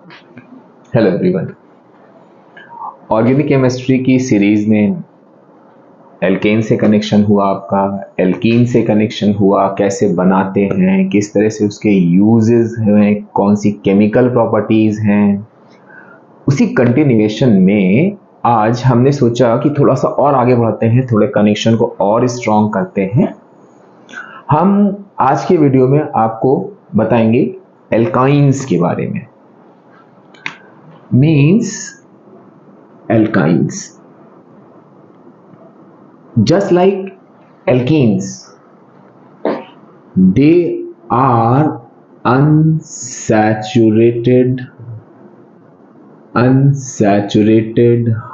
Hello everyone. Organic chemistry की series में alkene से कनेक्शन हुआ, आपका एल्कीन से कनेक्शन हुआ, कैसे बनाते हैं, किस तरह से उसके यूजेस हैं, कौन सी केमिकल प्रॉपर्टीज हैं। उसी कंटिन्यूएशन में आज हमने सोचा कि थोड़ा सा और आगे बढ़ते हैं, थोड़े कनेक्शन को और स्ट्रॉन्ग करते हैं। हम आज के वीडियो में आपको बताएंगे एल्काइंस के बारे में। Means alkynes, just like alkenes, they are unsaturated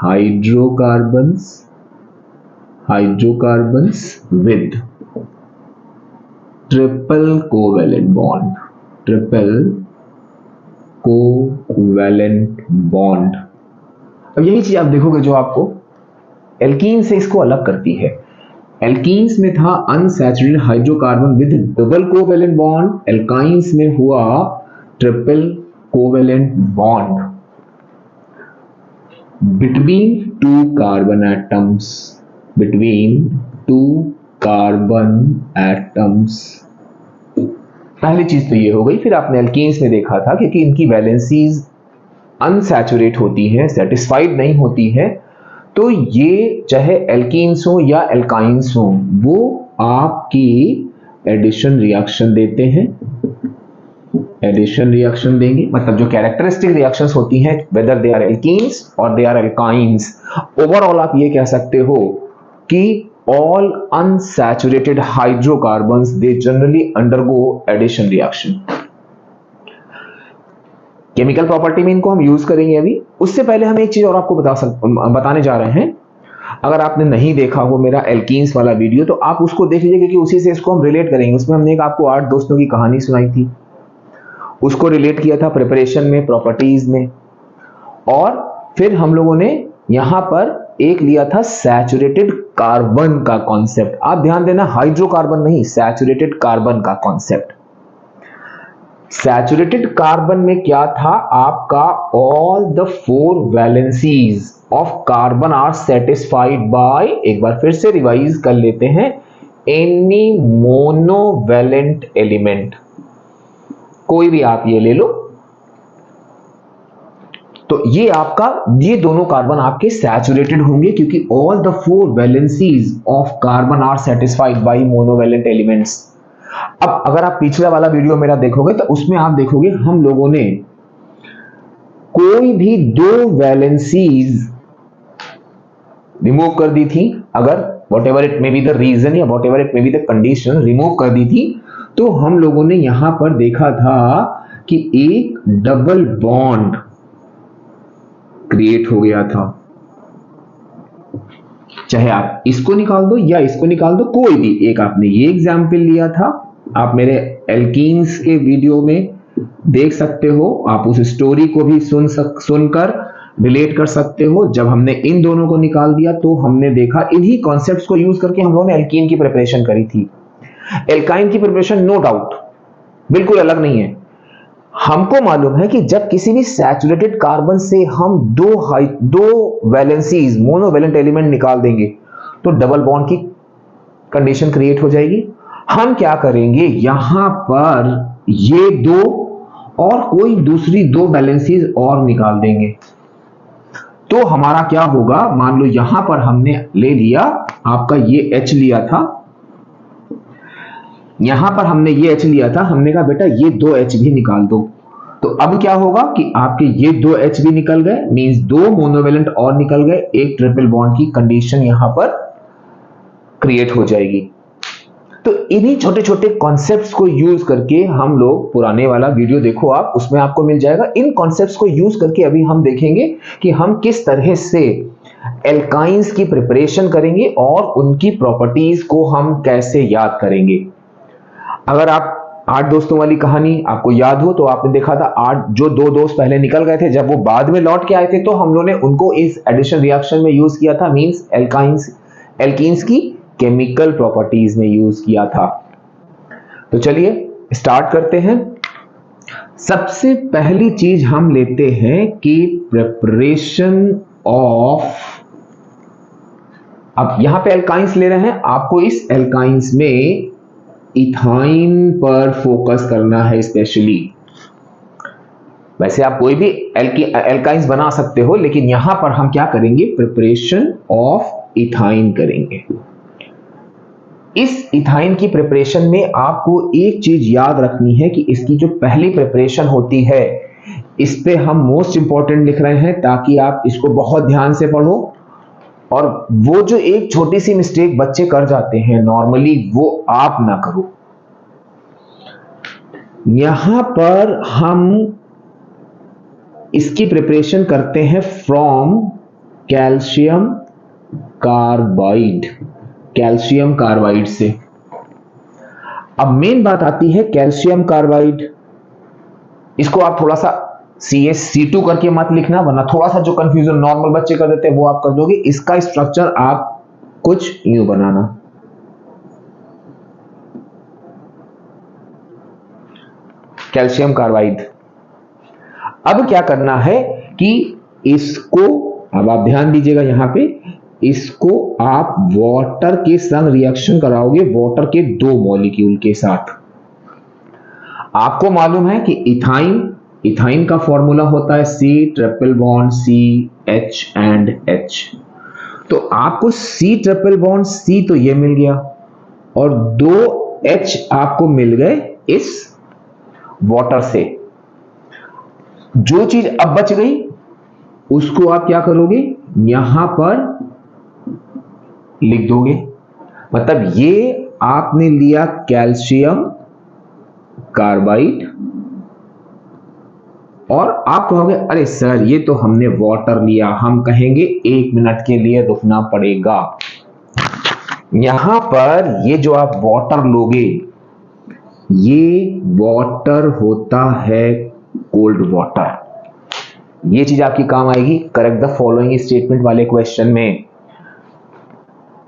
hydrocarbons with triple covalent bond। अब यही चीज आप देखोगे जो आपको एल्कीन से इसको अलग करती है। एल्कीन्स में था unsaturated hydrocarbon with double covalent bond, alkynes में हुआ triple covalent bond between two carbon atoms. पहली चीज तो ये हो गई। फिर आपने एल्कीन्स में देखा था क्योंकि इनकी वैलेंसीज अनसैचुरेट होती है, सेटिस्फाइड नहीं होती है, तो ये चाहे एल्कीन्स हो या एल्काइंस हो, वो आपकी एडिशन रिएक्शन देते हैं। एडिशन रिएक्शन देंगे, मतलब जो कैरेक्टरिस्टिक रिएक्शंस होती हैं, वेदर दे आर एल्कीन्स और दे आर एल्काइंस, ओवरऑल आप ये कह सकते हो कि all unsaturated hydrocarbons they generally undergo addition reaction। Chemical property में इनको हम यूज करेंगे अभी। उससे पहले हम एक चीज और आपको बताने जा रहे हैं। अगर आपने नहीं देखा हो मेरा एल्कीन्स वाला वीडियो तो आप उसको देख लीजिए, क्योंकि उसी से इसको हम रिलेट करेंगे। उसमें हमने एक आपको 8 दोस्तों की कहानी सुनाई थी, उसको रिलेट किया था प्रिपरेशन में, प्रॉपर्टीज में, और फिर हम लोगों ने यहां पर एक लिया था सैचुरेटेड कार्बन का कॉन्सेप्ट। आप ध्यान देना, हाइड्रोकार्बन नहीं, सैचुरेटेड कार्बन का कॉन्सेप्ट। सैचुरेटेड कार्बन में क्या था आपका, all the 4 valencies of carbon are satisfied by, एक बार फिर से रिवाइज कर लेते हैं, एनी मोनोवैलेंट एलिमेंट। कोई भी आप ये ले लो, तो ये दोनों कार्बन आपके सैचुरेटेड होंगे क्योंकि all the 4 valencies of carbon are satisfied by monovalent elements. अब अगर आप पिछला वाला वीडियो मेरा देखोगे तो उसमें आप देखोगे हम लोगों ने कोई भी 2 वैलेंसीज रिमूव कर दी थी। अगर whatever it may be the reason या whatever it may be the condition, remove कर दी थी, तो हम लोगों ने यहां पर देखा था कि एक डबल बॉन्ड क्रिएट हो गया था। चाहे आप इसको निकाल दो या इसको निकाल दो, कोई भी एक। आपने ये एग्जाम्पल लिया था, आप मेरे एल्कीन्स के वीडियो में देख सकते हो, आप उस स्टोरी को भी सुनकर रिलेट कर सकते हो। जब हमने इन दोनों को निकाल दिया तो हमने देखा इन्हीं कॉन्सेप्ट्स को यूज करके हम लोगों ने एल्कीन की प्रिपरेशन करी थी। एल्काइन की प्रिपरेशन नो डाउट बिल्कुल अलग नहीं है। हमको मालूम है कि जब किसी भी सैचुरेटेड कार्बन से हम दो वैलेंसीज, मोनोवैलेंट एलिमेंट निकाल देंगे तो डबल बॉन्ड की कंडीशन क्रिएट हो जाएगी। हम क्या करेंगे, यहां पर ये 2 और कोई दूसरी 2 वैलेंसीज और निकाल देंगे, तो हमारा क्या होगा, मान लो यहां पर हमने ले लिया आपका ये H लिया था, यहां पर हमने ये H लिया था, हमने कहा बेटा ये 2 H भी निकाल दो। तो अब क्या होगा कि आपके ये 2 H भी निकल गए, मींस 2 मोनोवैलेंट और निकल गए, एक ट्रिपल बॉन्ड की कंडीशन यहां पर क्रिएट हो जाएगी। तो इन्हीं छोटे छोटे कॉन्सेप्ट्स को यूज करके हम लोग, पुराने वाला वीडियो देखो आप, उसमें आपको मिल जाएगा। इन कॉन्सेप्ट्स को यूज करके अभी हम देखेंगे कि हम किस तरह से एल्काइंस की प्रिपरेशन करेंगे और उनकी प्रॉपर्टीज को हम कैसे याद करेंगे। अगर आप 8 दोस्तों वाली कहानी आपको याद हो तो आपने देखा था 8 जो 2 दोस्त पहले निकल गए थे, जब वो बाद में लौट के आए थे तो हम लोगों ने उनको इस एडिशन रिएक्शन में यूज किया था, मींस एल्कीन्स की केमिकल प्रॉपर्टीज में यूज किया था। तो चलिए स्टार्ट करते हैं। सबसे पहली चीज हम लेते हैं कि प्रिपरेशन ऑफ, अब यहां पे एल्काइंस ले रहे हैं, आपको इस एल्काइंस में इथाइन पर फोकस करना है स्पेशली। वैसे आप कोई भी एल्काइंस बना सकते हो, लेकिन यहां पर हम क्या करेंगे, प्रिपरेशन ऑफ इथाइन करेंगे। इस इथाइन की प्रिपरेशन में आपको एक चीज याद रखनी है कि इसकी जो पहली प्रिपरेशन होती है, इस पे हम मोस्ट इंपॉर्टेंट लिख रहे हैं ताकि आप इसको बहुत ध्यान से पढ़ो, और वो जो एक छोटी सी मिस्टेक बच्चे कर जाते हैं नॉर्मली, वो आप ना करो। यहां पर हम इसकी प्रिपरेशन करते हैं from calcium carbide, calcium carbide से। अब मेन बात आती है कैल्शियम कार्बाइड, इसको आप थोड़ा सा CaC2 करके मत लिखना, वरना थोड़ा सा जो कंफ्यूजन नॉर्मल बच्चे कर देते हैं वो आप कर दोगे। इसका स्ट्रक्चर आप कुछ यूं बनाना, कैल्शियम कार्बाइड। अब क्या करना है कि इसको, अब आप ध्यान दीजिएगा यहां पे, इसको आप वाटर के संग रिएक्शन कराओगे, वाटर के 2 मॉलिक्यूल के साथ। आपको मालूम है कि इथाइन का फॉर्मूला होता है C triple bond C H and H। तो आपको C ट्रिपल बॉन्ड C तो ये मिल गया, और 2 H आपको मिल गए इस वाटर से। जो चीज अब बच गई उसको आप क्या करोगे, यहां पर लिख दोगे। मतलब ये आपने लिया कैल्शियम कार्बाइड, और आप कहोगे अरे सर ये तो हमने वाटर लिया, हम कहेंगे 1 मिनट के लिए रुकना पड़ेगा। यहां पर ये जो आप वाटर लोगे, ये वाटर होता है कोल्ड वाटर। ये चीज आपकी काम आएगी करेक्ट द फॉलोइंग स्टेटमेंट वाले क्वेश्चन में।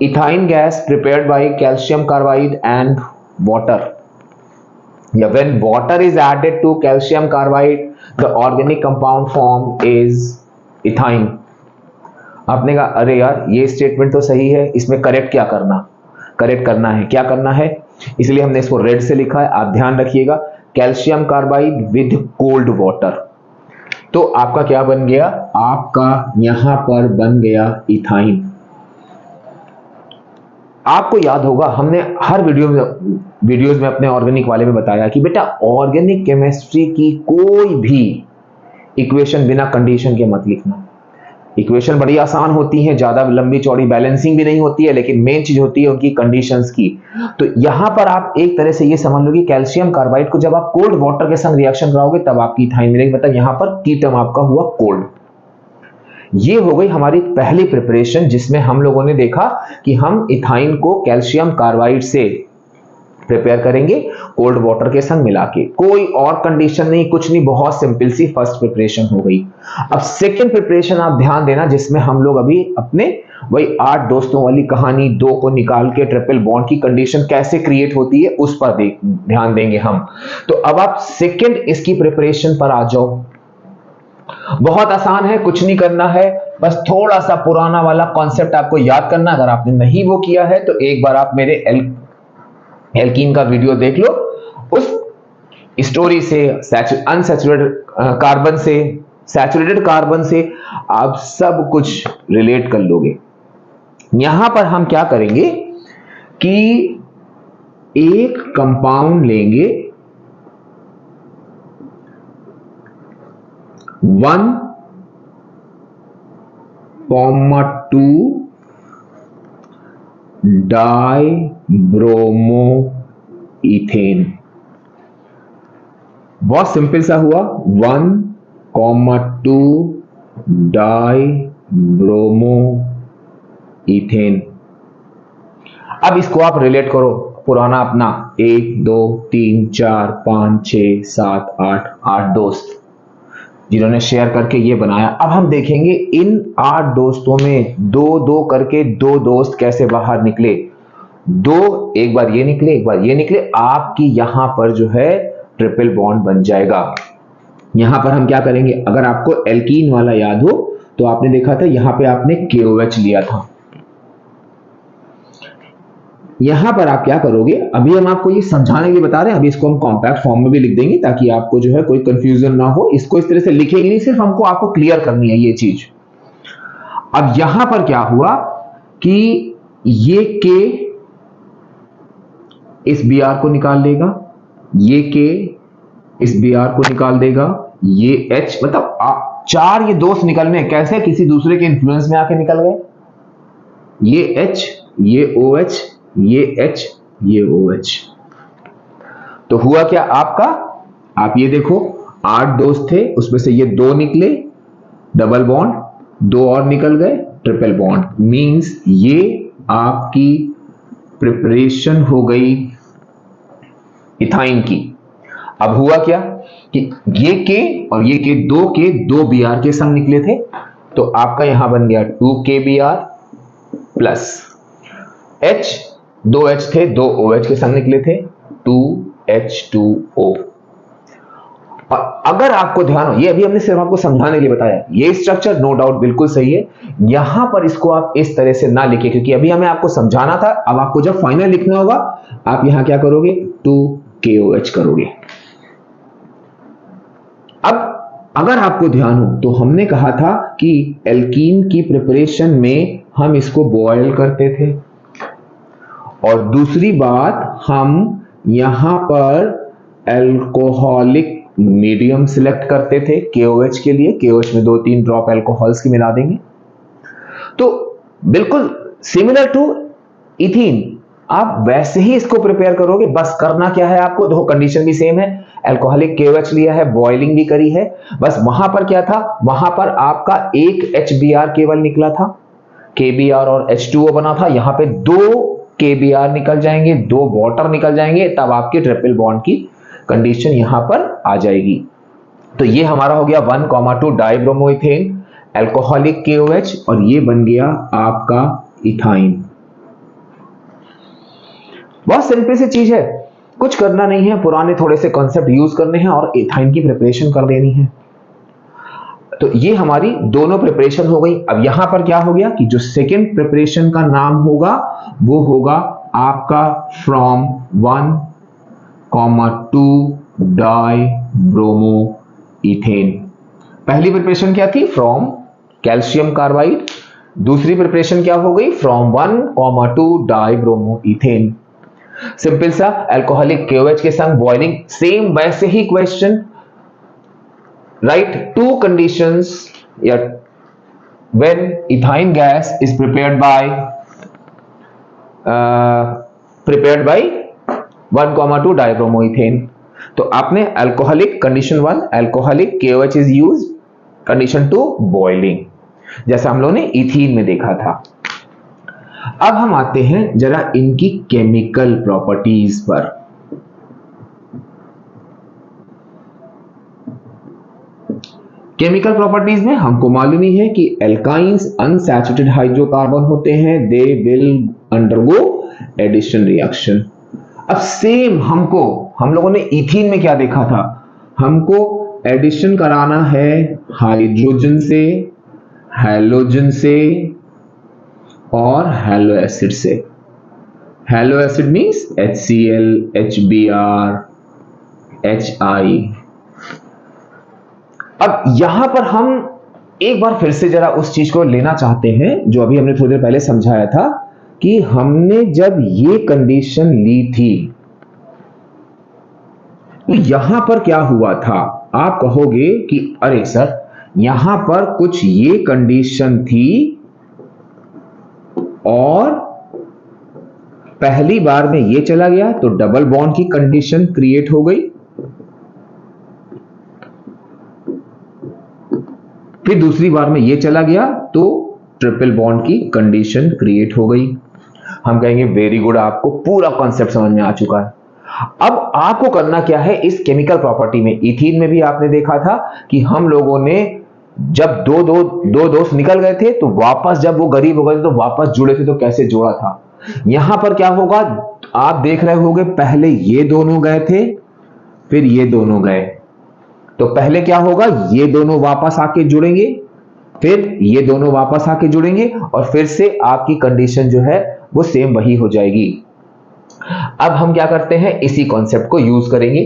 Ethyne gas prepared by calcium carbide and water, या when water is added to calcium carbide the organic compound form is ethyne. आपने कहा अरे यार ये स्टेटमेंट तो सही है, इसमें करेक्ट करना है, क्या करना है, इसलिए हमने इसको रेड से लिखा है। आप ध्यान रखिएगा, calcium carbide with cold water. तो आपका क्या बन गया, आपका यहां पर बन गया इथाइन। आपको याद होगा हमने हर वीडियोस में अपने ऑर्गेनिक वाले में बताया कि बेटा ऑर्गेनिक केमिस्ट्री की कोई भी इक्वेशन बिना कंडीशन के मत लिखना। इक्वेशन बड़ी आसान होती है, ज्यादा लंबी चौड़ी बैलेंसिंग भी नहीं होती है, लेकिन मेन चीज होती है उनकी कंडीशंस की। तो यहां पर आप एक तरह से ये समझ लो कि कैल्शियम कार्बाइड को जब आप कोल्ड वाटर के संग रिएक्शन कराओगे तब आपकी इथाइन मिलेगी, मतलब यहां पर कीटम आपका हुआ कोल्ड। ये हो गई हमारी पहली प्रिपरेशन, जिसमें हम लोगों ने देखा कि हम इथाइन को कैल्शियम कार्बाइड से प्रिपेयर करेंगे कोल्ड वाटर के संग मिला के, कोई और कंडीशन नहीं, कुछ नहीं, बहुत सिंपल सी फर्स्ट प्रिपरेशन हो गई। अब सेकंड प्रिपरेशन आप ध्यान देना, जिसमें हम लोग अभी अपने वही 8 दोस्तों वाली कहानी 2 को निकाल के ट्रिपल बॉन्ड की कंडीशन कैसे क्रिएट होती है उस पर ध्यान देंगे हम। तो अब आप सेकंड इसकी प्रिपरेशन पर आ जाओ। बहुत आसान है, कुछ नहीं करना है, बस थोड़ा सा पुराना वाला कॉन्सेप्ट आपको याद करना। अगर आपने नहीं वो किया है तो एक बार आप मेरे एल्कीन का वीडियो देख लो, उस स्टोरी से अनसैचुरेटेड कार्बन से सैचुरेटेड कार्बन से आप सब कुछ रिलेट कर लोगे। यहां पर हम क्या करेंगे कि एक कंपाउंड लेंगे 1,2 डाइब्रोमो इथेन। बहुत सिंपल सा हुआ, 1,2 डाइब्रोमो इथेन। अब इसको आप रिलेट करो पुराना अपना 1 2 3 4 5 6 7 8 दोस्त जिन्होंने शेयर करके ये बनाया। अब हम देखेंगे इन 8 दोस्तों में 2 करके 2 दोस्त कैसे बाहर निकले। 2 एक बार ये निकले, एक बार ये निकले, आपकी यहां पर जो है ट्रिपल बॉन्ड बन जाएगा। यहां पर हम क्या करेंगे, अगर आपको एल्कीन वाला याद हो तो आपने देखा था यहां पे आपने KOH लिया था। यहां पर आप क्या करोगे, अभी हम आपको ये समझाने के लिए बता रहे हैं, अभी इसको हम कॉम्पैक्ट फॉर्म में भी लिख देंगे ताकि आपको जो है कोई कंफ्यूजन ना हो। इसको इस तरह से लिखेंगे नहीं, सिर्फ हमको आपको क्लियर करनी है ये चीज। अब यहां पर क्या हुआ कि ये K इस Br को निकाल देगा, ये K इस Br को निकाल देगा, ये H, मतलब चार ये दोस्त निकलने कैसे, किसी दूसरे के इंफ्लुएंस में आके निकल गए। ये H, ये OH, ये H, ये OH। तो हुआ क्या आपका, आप ये देखो 8 दोस्त थे, उसमें से ये 2 निकले डबल बॉन्ड, 2 और निकल गए ट्रिपल बॉन्ड। मींस ये आपकी प्रिपरेशन हो गई इथाइन की। अब हुआ क्या कि ये K और ये K, 2 K 2 Br के संग निकले थे, तो आपका यहां बन गया 2KBr प्लस H, 2 H थे, 2 OH के संग निकले थे, 2H2O। और अगर आपको ध्यान हो, ये अभी हमने सिर्फ आपको समझाने के लिए बताया, ये स्ट्रक्चर नो डाउट बिल्कुल सही है। यहां पर इसको आप इस तरह से ना लिखिए, क्योंकि अभी हमें आपको समझाना था। अब आपको जब फाइनल लिखना होगा, आप यहां क्या करोगे, 2KOH करोगे। अब अगर आपको ध्यान हो तो हमने कहा था कि एल्कीन की प्रिपरेशन में हम इसको बॉयल करते थे, और दूसरी बात हम यहां पर अल्कोहलिक मीडियम सिलेक्ट करते थे KOH के लिए। KOH में 2-3 ड्रॉप अल्कोहल्स की मिला देंगे। तो बिल्कुल सिमिलर टू इथीन, आप वैसे ही इसको प्रिपेयर करोगे। बस करना क्या है आपको, दो कंडीशन भी सेम है, अल्कोहलिक KOH लिया है, बॉइलिंग भी करी है। बस वहां पर क्या था, वहां पर आपका एक HBr केवल निकला था, KBr और H2O बना था। यहां पे 2 KBr निकल जाएंगे, 2 वाटर निकल जाएंगे, तब आपके ट्रिपल बॉन्ड की कंडीशन यहां पर आ जाएगी। तो ये हमारा हो गया 1,2 डाइब्रोमोइथेन अल्कोहलिक KOH, और ये बन गया आपका इथाइन। बहुत सिंपल सी चीज है, कुछ करना नहीं है, पुराने थोड़े से कॉन्सेप्ट यूज करने हैं और इथाइन की प्रिपरेशन कर देनी है। तो ये हमारी दोनों प्रिपरेशन हो गई। अब यहां पर क्या हो गया कि जो सेकेंड प्रिपरेशन का नाम होगा वो होगा आपका फ्रॉम 1,2 डाइब्रोमो इथेन। पहली प्रिपरेशन क्या थी, फ्रॉम कैल्शियम कार्बाइड। दूसरी प्रिपरेशन क्या हो गई, फ्रॉम 1,2 डाइब्रोमो इथेन। सिंपल सा, अल्कोहलिक KOH के संग बॉइलिंग, सेम वैसे ही question, right. 2 conditions when ethane gas is prepared by 1,2 dibromoethane। तो आपने alcoholic condition 1 alcoholic KOH is use, condition 2 boiling, जैसा हम लोगों ने इथीन में देखा था। अब हम आते हैं जरा इनकी केमिकल प्रॉपर्टीज पर। केमिकल प्रॉपर्टीज में हमको मालूम ही है कि एल्काइंस अनसैचुरेटेड हाइड्रोकार्बन होते हैं, they will undergo addition reaction. अब सेम हम लोगों ने इथीन में क्या देखा था, हमको एडिशन कराना है हाइड्रोजन से, हैलोजन से और हैलो एसिड से। Hello acid means HCl, HBr, HI। अब यहां पर हम एक बार फिर से जरा उस चीज को लेना चाहते हैं जो अभी हमने थोड़ी देर पहले समझाया था, कि हमने जब ये कंडीशन ली थी तो यहां पर क्या हुआ था। आप कहोगे कि अरे सर यहां पर कुछ ये कंडीशन थी और पहली बार में ये चला गया तो डबल बॉन्ड की कंडीशन क्रिएट हो गई, फिर दूसरी बार में ये चला गया तो ट्रिपल बॉन्ड की कंडीशन क्रिएट हो गई। हम कहेंगे वेरी गुड, आपको पूरा कॉन्सेप्ट समझ में आ चुका है। अब आपको करना क्या है, इस केमिकल प्रॉपर्टी में इथीन में भी आपने देखा था कि हम लोगों ने जब दो दोस्त निकल गए थे तो वापस जब वो गरीब हो गए तो वापस जुड़े थे, तो कैसे जोड़ा था। यहां पर क्या होगा, आप देख रहे होगे पहले ये दोनों गए थे, फिर ये दोनों गए, तो पहले क्या होगा, ये दोनों वापस आके जुड़ेंगे, फिर ये दोनों वापस आके जुड़ेंगे और फिर से आपकी कंडीशन जो है वो सेम वही हो जाएगी। अब हम क्या करते हैं, इसी कॉन्सेप्ट को यूज करेंगे।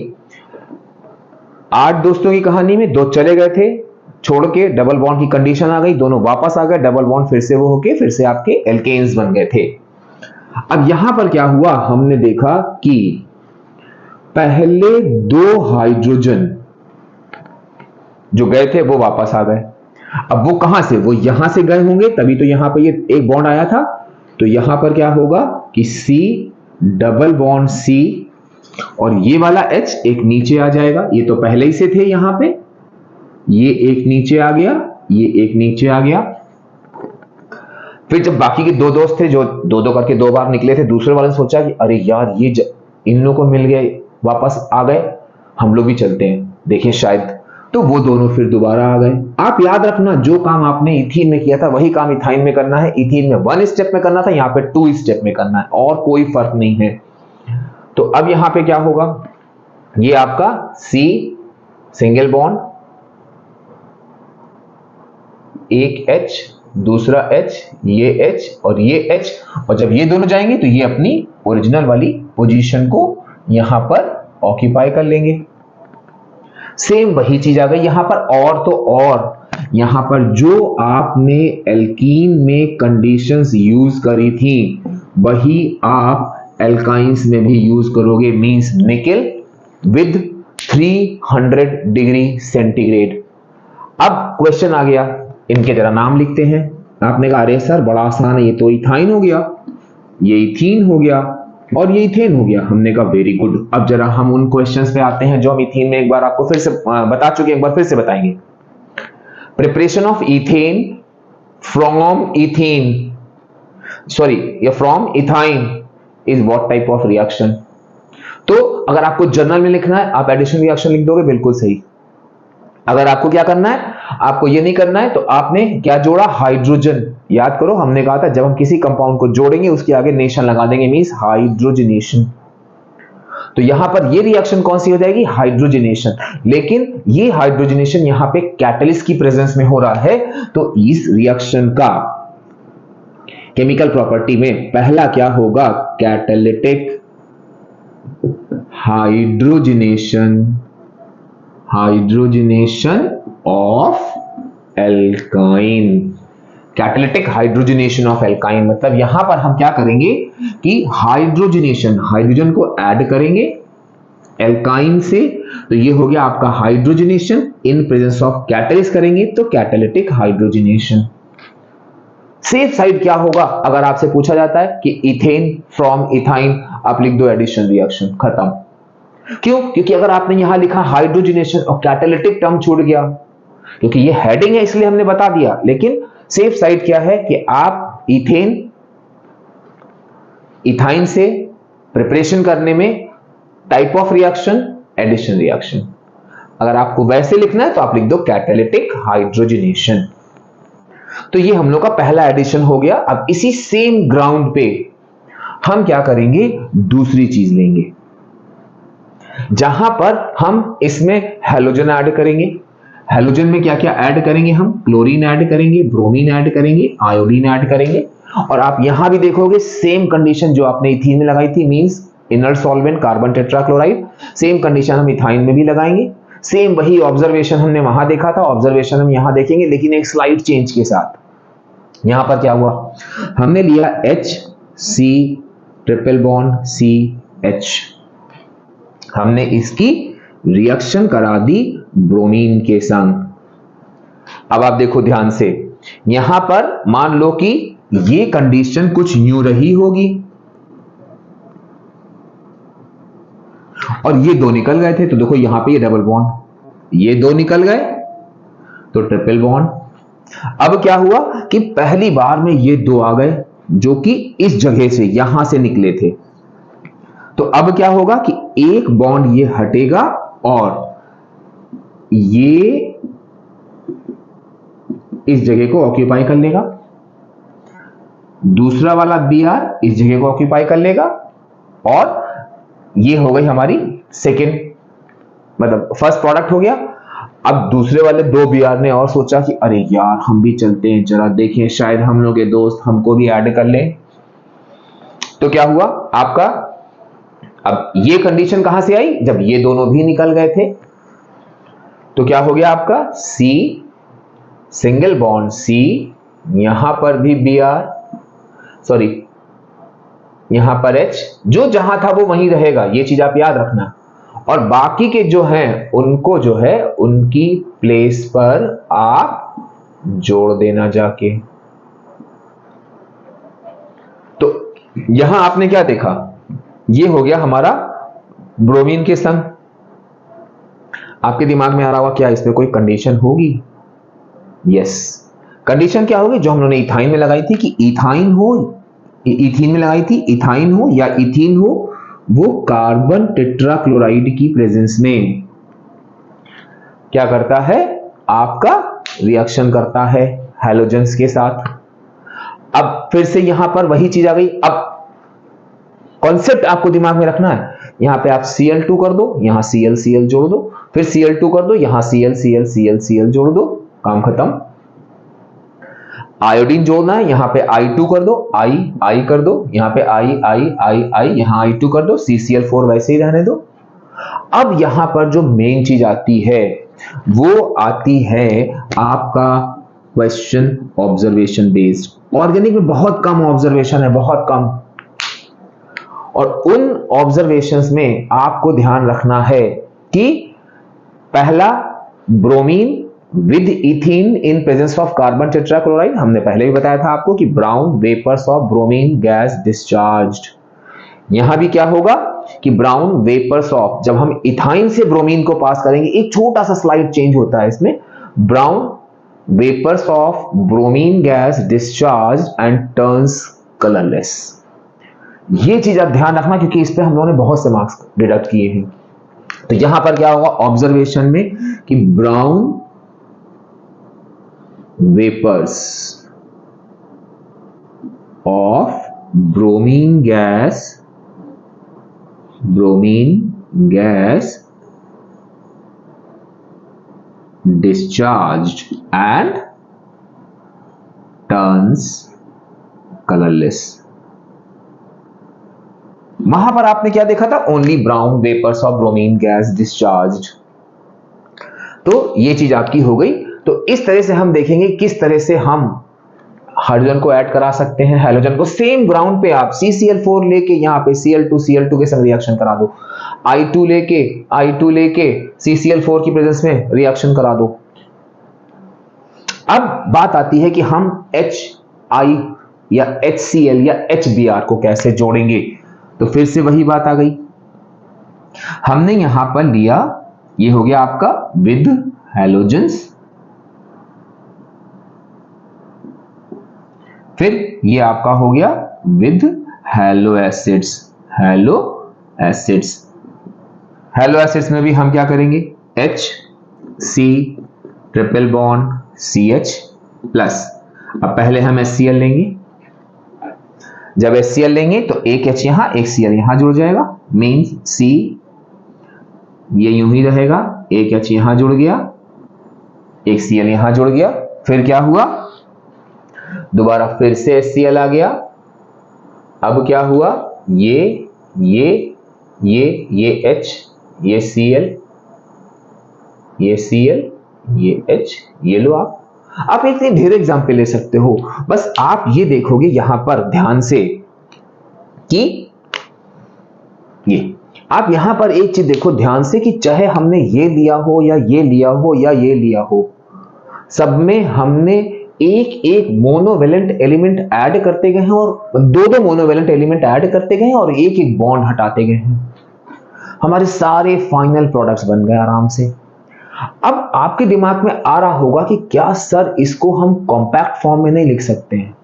8 दोस्तों की कहानी में 2 चले गए थे छोड़ के, डबल बॉन्ड की कंडीशन आ गई, दोनों वापस आ गए, डबल बॉन्ड फिर से वो होके फिर से आपके एल्केन्स बन गए थे। अब यहां पर क्या हुआ, हमने देखा कि पहले 2 हाइड्रोजन जो गए थे वो वापस आ गए। अब वो कहां से, वो यहां से गए होंगे, तभी तो यहां पर ये एक बॉन्ड आया था। तो यहां पर क्या होगा कि C डबल बॉन्ड C और ये वाला H एक नीचे आ जाएगा, ये तो पहले ही से थे यहां पे, ये एक नीचे आ गया, ये एक नीचे आ गया। फिर जब बाकी के 2 दोस्त थे जो 2-2 करके 2 बार निकले थे, दूसरे वाले ने सोचा कि अरे यार ये इन लोगों को मिल गए, वापस आ गए, हम लोग भी चलते हैं, देखें शायद। तो वो दोनों फिर दोबारा आ गए। आप याद रखना, जो काम आपने इथीन में किया था वही काम इथाइन में करना है। इथीन में 1 स्टेप में करना था, यहां पे 2 स्टेप में करना है, और कोई फर्क नहीं है। तो अब यहां पे क्या होगा, ये आपका C सिंगल बॉन्ड, एक H, दूसरा H, ये H और ये H, और जब ये दोनों जाएंगे तो ये अपनी ओरिजिनल वाली पोजीशन को यहां पर ऑक्यूपाई कर लेंगे। सेम वही चीज आ गई यहां पर, और तो और यहां पर जो आपने एल्कीन में कंडीशंस यूज करी थी वही आप एल्काइंस में भी यूज करोगे, means nickel with 300 degree centigrade. अब क्वेश्चन आ गया, इनके जरा नाम लिखते हैं। आपने कहा अरे सर बड़ा आसान है, ये तो इथाइन हो गया, ये इथीन हो गया और ये इथेन हो गया। हमने कहा वेरी गुड। अब जरा हम उन क्वेश्चंस पे आते हैं जो हम इथेन में एक बार आपको फिर से बता चुके, एक बार फिर से बताएंगे। Preparation of ethane from ethane, sorry ये from ethyne is what type of reaction. तो अगर आपको जर्नल में लिखना है आप एडिशन रिएक्शन लिख दोगे, बिल्कुल सही। अगर आपको क्या करना है, आपको ये नहीं करना है तो आपने क्या जोड़ा, हाइड्रोजन। याद करो हमने कहा था जब हम किसी कंपाउंड को जोड़ेंगे उसके आगे नेशन लगा देंगे, मींस हाइड्रोजनेशन। तो यहां पर ये रिएक्शन कौन सी हो जाएगी, हाइड्रोजनेशन। लेकिन ये हाइड्रोजनेशन यहां पे कैटलिस्ट की प्रेजेंस में हो रहा है, तो इस रिएक्शन का केमिकल प्रॉपर्टी में पहला क्या होगा, catalytic hydrogenation, hydrogenation of alkyne. Catalytic hydrogenation of alkyne मतलब यहां पर हम क्या करेंगे कि हाइड्रोजनेशन, हाइड्रोजन को ऐड करेंगे एल्काइन से, तो ये हो गया आपका hydrogenation. In presence of catalyst करेंगे तो कैटालिटिक हाइड्रोजनेशन। सेफ साइड क्या होगा, अगर आपसे पूछा जाता है कि इथेन फ्रॉम इथाइन, आप लिख दो एडिशन रिएक्शन, खत्म। क्यों, क्योंकि अगर आपने यहां लिखा हाइड्रोजनेशन और कैटालिटिक टर्म छूट गया, क्योंकि ये हेडिंग है इसलिए हमने बता दिया। लेकिन सेफ साइड क्या है कि आप इथेन इथाइन से प्रिपरेशन करने में type of reaction addition reaction. अगर आपको वैसे लिखना है तो आप लिख दो कैटालिटिक हाइड्रोजनेशन। तो ये हम लोग का पहला एडिशन हो गया। अब इसी सेम ग्राउंड पे हम क्या करेंगे, दूसरी चीज लेंगे जहां पर हम इसमें हैलोजन ऐड करेंगे। हैलोजन में क्या क्या ऐड करेंगे, हम क्लोरीन ऐड करेंगे, ब्रोमीन ऐड करेंगे, आयोडीन ऐड करेंगे। और आप यहां भी देखोगे सेम कंडीशन जो आपने इथीन में लगाई थी, means inert solvent carbon tetrachloride, same condition हम इथाइन में भी लगाएंगे। सेम वही ऑब्जर्वेशन हमने वहां देखा था, ऑब्जर्वेशन हम यहां देखेंगे, लेकिन एक स्लाइड चेंज के साथ। यहां पर क्या हुआ, हमने लिया HC ट्रिपल बॉन्ड CH, हमने इसकी रिएक्शन करा दी ब्रोमीन के संग। अब आप देखो ध्यान से, यहां पर मान लो कि ये कंडीशन कुछ यूं रही होगी और ये 2 निकल गए थे, तो देखो यहां पे ये डबल बॉन्ड, ये 2 निकल गए तो ट्रिपल बॉन्ड। अब क्या हुआ कि पहली बार में ये 2 आ गए जो कि इस जगह से यहां से निकले थे, तो अब क्या होगा कि एक बॉन्ड ये हटेगा और ये इस जगह को ऑक्यूपाई कर लेगा, दूसरा वाला Br इस जगह को ऑक्यूपाई कर लेगा, और ये हो गई हमारी सेकेंड, मतलब फर्स्ट प्रोडक्ट हो गया। अब दूसरे वाले 2 Br ने और सोचा कि अरे यार हम भी चलते हैं, जरा देखें शायद हम लोग के दोस्त हमको भी ऐड कर लें। तो क्या हुआ आपका, अब ये कंडीशन कहां से आई, जब ये दोनों भी निकल गए थे। तो क्या हो गया आपका C सिंगल बॉन्ड C, यहां पर भी Br, सॉरी यहां पर H, जो जहां था वो वहीं रहेगा, ये चीज आप याद रखना। और बाकी के जो हैं उनको जो है उनकी प्लेस पर आप जोड़ देना जाके। तो यहां आपने क्या देखा, ये हो गया हमारा ब्रोमीन के संग। आपके दिमाग में आ रहा होगा क्या इस पे कोई कंडीशन होगी? यस, कंडीशन क्या होगी जो हम लोगों ने इथाइन में लगाई थी कि इथाइन हो, इथीन में लगाई थी, इथाइन हो या इथीन हो, वो कार्बन टेट्राक्लोराइड की प्रेजेंस में क्या करता है, आपका रिएक्शन करता है हैलोजेंस के साथ। अब फिर से यहां पर वही चीज आ गई। अब कॉन्सेप्ट आपको दिमाग में रखना है, यहां पे आप Cl2 कर दो, यहां Cl जोड़ दो, फिर Cl2 कर दो, यहां Cl जोड़ दो, काम खत्म। आयोडीन जोड़ना है, यहां पे I2 कर दो, I कर दो, यहां पे I, यहां I2 कर दो, CCl4 वैसे ही रहने दो। अब यहां पर जो मेन चीज आती है वो आती है आपका क्वेश्चन ऑब्जर्वेशन बेस्ड। ऑर्गेनिक में बहुत कम ऑब्जर्वेशन है, बहुत कम, और उन ऑब्जर्वेशंस में आपको ध्यान रखना है कि पहला bromine with ethene in presence of carbon tetrachloride, हमने पहले भी बताया था आपको कि brown vapours of bromine gas discharged. यहां भी क्या होगा कि ब्राउन वेपर्स ऑफ, जब हम इथाइन से ब्रोमीन को पास करेंगे, एक छोटा सा स्लाइड चेंज होता है इसमें, brown vapours of bromine gas discharge and turns colourless. ये चीज आप ध्यान रखना क्योंकि इस पे हम लोगों ने बहुत से मार्क्स डिडक्ट किए हैं। तो यहां पर क्या होगा ऑब्जर्वेशन में कि brown vapours of bromine gas discharged and turns colorless। वहां पर आपने क्या देखा था, only brown vapours of bromine gas discharged. तो ये चीज आपकी हो गई। तो इस तरह से हम देखेंगे किस तरह से हम हाइड्रोजन को ऐड करा सकते हैं, हैलोजन को। सेम ग्राउंड पे आप CCl4 लेके यहां पे Cl2 के संग रिएक्शन करा दो, I2 लेके CCl4 की प्रेजेंस में रिएक्शन करा दो। अब बात आती है कि हम HI या HCl या HBr को कैसे जोड़ेंगे। तो फिर से वही बात आ गई, हमने यहां पर लिया, ये हो गया आपका विद हैलोजेंस, फिर ये आपका हो गया with hello acids. Hello acids में भी हम क्या करेंगे, HC triple bond CH plus. अब पहले हम HCl लेंगे, जब HCl लेंगे तो एक H यहां एक Cl यहां जुड़ जाएगा, मीन्स C ये यूं ही रहेगा, एक H यहां जुड़ गया, एक Cl यहां जुड़ गया, फिर क्या हुआ, दोबारा फिर से HCl आ गया। अब क्या हुआ, ये H, ये Cl, ये H, ये लो। आप एक से ढेर एग्जाम्पल ले सकते हो, बस आप ये देखोगे यहां पर ध्यान से कि ये आप यहां पर एक चीज देखो ध्यान से कि चाहे हमने ये लिया हो या ये लिया हो या ये लिया हो, सब में हमने एक मोनोवेलेंट एलिमेंट ऐड करते गए हैं और दो मोनोवेलेंट एलिमेंट ऐड करते गए हैं और एक बॉन्ड हटाते गए हैं। हमारे सारे फाइनल प्रोडक्ट्स बन गए आराम से। अब आपके दिमाग में आ रहा होगा कि क्या सर इसको हम कॉम्पैक्ट फॉर्म में नहीं लिख सकते हैं?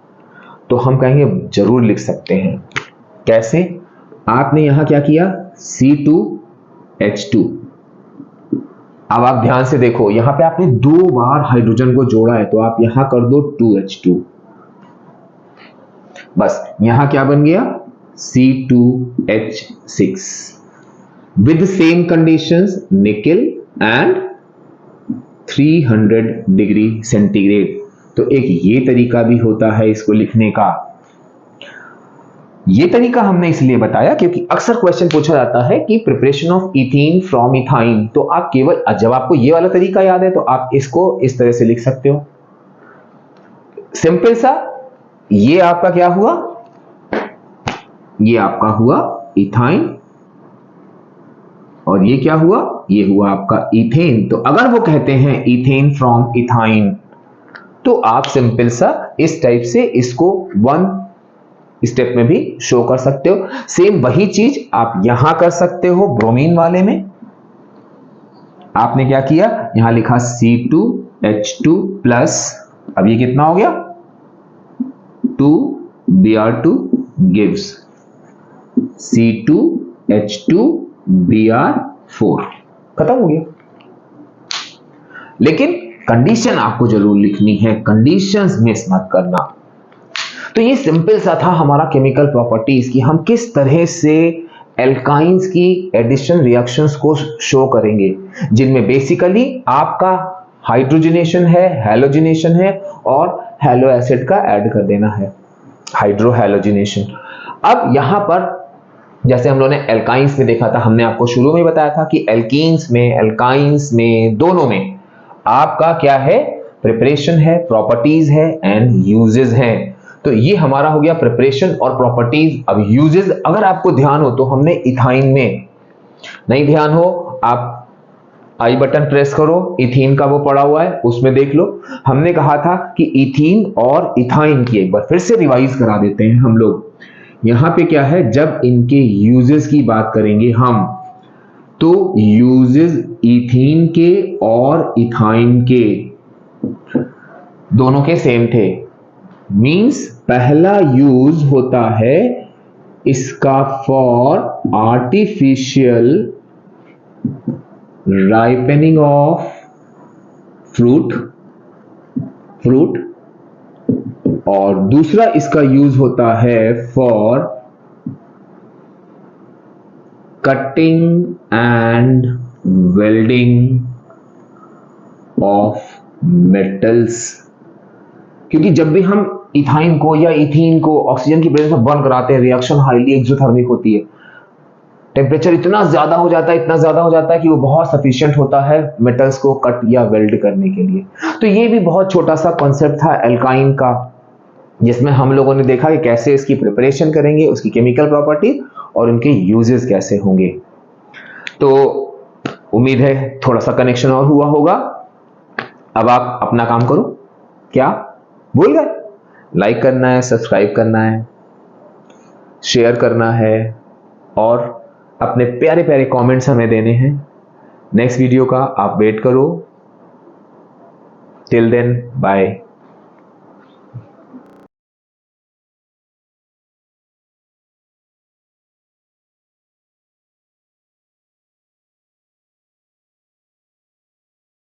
तो हम कहेंगे जरूर लिख सकते हैं। कैसे? आपने यहां क्या किया, C2H2। अब आप ध्यान से देखो, यहां पे आपने 2 बार हाइड्रोजन को जोड़ा है, तो आप यहां कर दो 2H2। बस यहां क्या बन गया, C2H6 with same conditions, nickel and 300 degree centigrade. तो एक ये तरीका भी होता है इसको लिखने का। ये तरीका हमने इसलिए बताया क्योंकि अक्सर क्वेश्चन पूछा जाता है कि preparation of ethene from ethyne, तो आप केवल जब आपको ये वाला तरीका याद है तो आप इसको इस तरह से लिख सकते हो, सिंपल सा। ये आपका क्या हुआ, ये आपका हुआ इथाइन, और ये क्या हुआ, ये हुआ आपका इथेन। तो अगर वो कहते हैं इथेन फ्रॉम इथाइन, तो आप सिंपल सा इस टाइप से इसको वन स्टेप में भी शो कर सकते हो। सेम वही चीज आप यहां कर सकते हो ब्रोमीन वाले में। आपने क्या किया, यहां लिखा C2H2 प्लस, अब ये कितना हो गया, 2Br2 gives C2H2Br4, खत्म हो गया। लेकिन कंडीशन आपको जरूर लिखनी है, कंडीशंस मिस मत करना। तो ये सिंपल सा था हमारा केमिकल प्रॉपर्टीज की हम किस तरह से एल्काइंस की एडिशन रिएक्शंस को शो करेंगे, जिनमें बेसिकली आपका हाइड्रोजनेशन है, हैलोजनेशन है, और हैलो एसिड का ऐड कर देना है, हाइड्रोहैलोजनेशन। अब यहां पर जैसे हम लोगों ने एल्काइंस में देखा था, हमने आपको शुरू में बताया था कि एल्कीन्स में, एल्काइंस में, दोनों में आपका क्या है, प्रिपरेशन है, प्रॉपर्टीज है एंड यूजेस हैं। तो ये हमारा हो गया प्रिपरेशन और प्रॉपर्टीज। अब यूजेस अगर आपको ध्यान हो तो हमने इथाइन में, नहीं ध्यान हो आप आई बटन प्रेस करो, इथीन का वो पड़ा हुआ है उसमें देख लो। हमने कहा था कि इथीन और इथाइन की एक बार फिर से रिवाइज करा देते हैं हम लोग। यहां पे क्या है, जब इनके यूजेस की बात करेंगे हम, तो यूजेस इथीन के और इथाइन के दोनों के सेम थे। मींस पहला यूज होता है इसका for artificial ripening of fruit, और दूसरा इसका यूज होता है for cutting and welding of metals. क्योंकि जब भी हम इथाइन को या इथीन को ऑक्सीजन की प्रेजेंस में बर्न कराते हैं, रिएक्शन हाईली एक्सोथर्मिक होती है, टेम्परेचर इतना ज्यादा हो जाता है कि वो बहुत सफिशिएंट होता है मेटल्स को कट या वेल्ड करने के लिए। तो ये भी बहुत छोटा सा कॉन्सेप्ट था एल्काइन का, जिसमें हम लोगों ने देखा कि कैसे इसकी प्रिपरेशन करेंगे, उसकी केमिकल प्रॉपर्टी और उनके यूजेस कैसे होंगे। तो उम्मीद है थोड़ा सा कनेक्शन और हुआ होगा। अब आप अपना काम करो, क्या भूल गए, लाइक करना है, सब्सक्राइब करना है, शेयर करना है, और अपने प्यारे प्यारे कमेंट्स हमें देने हैं। नेक्स्ट वीडियो का आप वेट करो। Till then bye.